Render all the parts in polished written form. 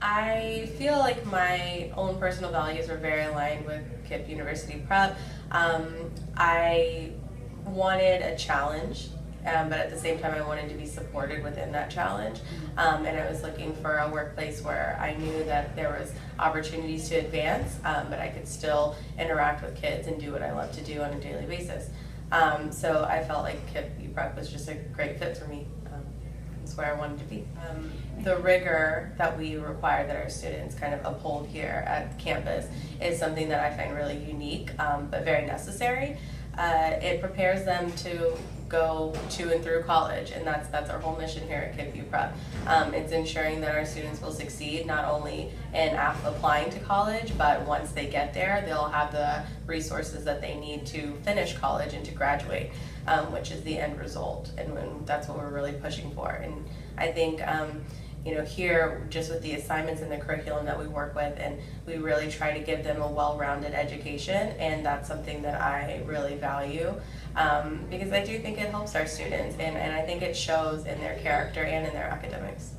I feel like my own personal values are very aligned with Kipp University Prep. I wanted a challenge, but at the same time I wanted to be supported within that challenge. And I was looking for a workplace where I knew that there was opportunities to advance, but I could still interact with kids and do what I love to do on a daily basis. So I felt like Kipp Uprep was just a great fit for me. It's where I wanted to be. The rigor that we require that our students kind of uphold here at campus is something that I find really unique, but very necessary. It prepares them to go to and through college, and that's our whole mission here at Kipp Uprep. It's ensuring that our students will succeed not only in applying to college, but once they get there, they'll have the resources that they need to finish college and to graduate, which is the end result, and that's what we're really pushing for. And I think here, just with the assignments and the curriculum that we work with, and we really try to give them a well-rounded education, and that's something that I really value, because I do think it helps our students, and I think it shows in their character and in their academics.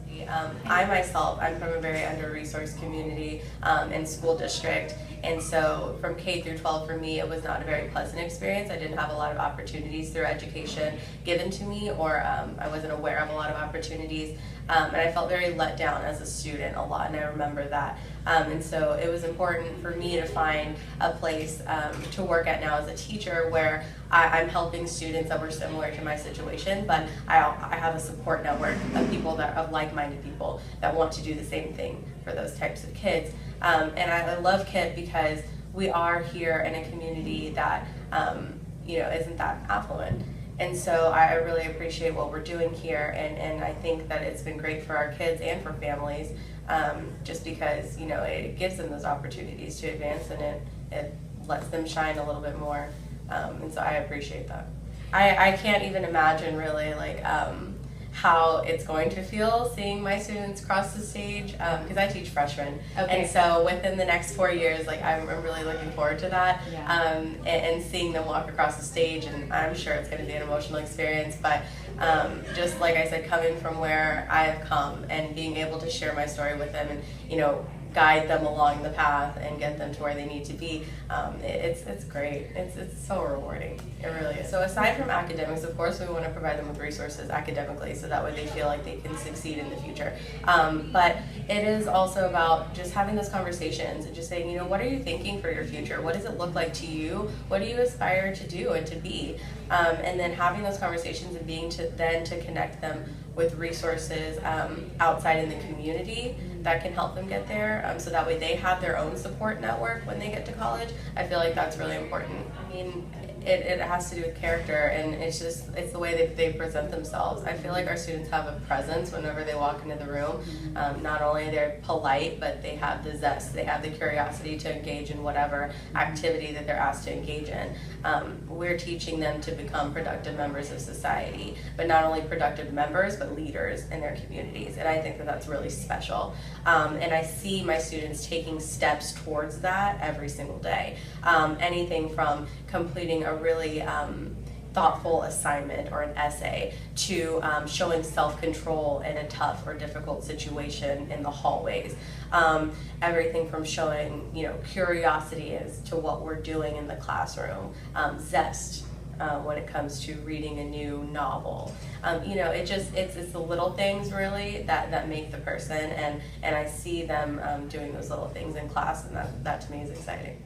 I myself, I'm from a very under-resourced community and school district, and so from K through 12 for me it was not a very pleasant experience. I didn't have a lot of opportunities through education given to me, or I wasn't aware of a lot of opportunities, and I felt very let down as a student a lot, and I remember that. And so it was important for me to find a place to work at now as a teacher where I'm helping students that were similar to my situation, but I have a support network of people of like-minded people that want to do the same thing for those types of kids. And I love Kipp because we are here in a community that isn't that affluent. And so I really appreciate what we're doing here, and I think that it's been great for our kids and for families, just because it gives them those opportunities to advance, and it lets them shine a little bit more, and so I appreciate that. I can't even imagine really how it's going to feel seeing my students cross the stage, because I teach freshmen, okay. And so within the next 4 years, I'm really looking forward to that, yeah. And seeing them walk across the stage, and I'm sure it's going to be an emotional experience, but just like I said, coming from where I have come and being able to share my story with them and guide them along the path and get them to where they need to be, it's great. It's so rewarding. It really is. So aside from academics, of course, we want to provide them with resources academically so that way they feel like they can succeed in the future. But it is also about just having those conversations and just saying, what are you thinking for your future? What does it look like to you? What do you aspire to do and to be? And then having those conversations and being to connect them with resources outside in the community that can help them get there, so that way they have their own support network when they get to college. I feel like that's really important. I mean, it has to do with character, and it's the way that they present themselves. I feel like our students have a presence whenever they walk into the room. Not only they're polite, but they have the zest, they have the curiosity to engage in whatever activity that they're asked to engage in. We're teaching them to become productive members of society, but not only productive members, but leaders in their communities, and I think that that's really special. And I see my students taking steps towards that every single day. Anything from completing a really thoughtful assignment or an essay to showing self-control in a tough or difficult situation in the hallways. Everything from showing curiosity as to what we're doing in the classroom, zest when it comes to reading a new novel. It's the little things really that make the person, and I see them doing those little things in class, and that to me is exciting.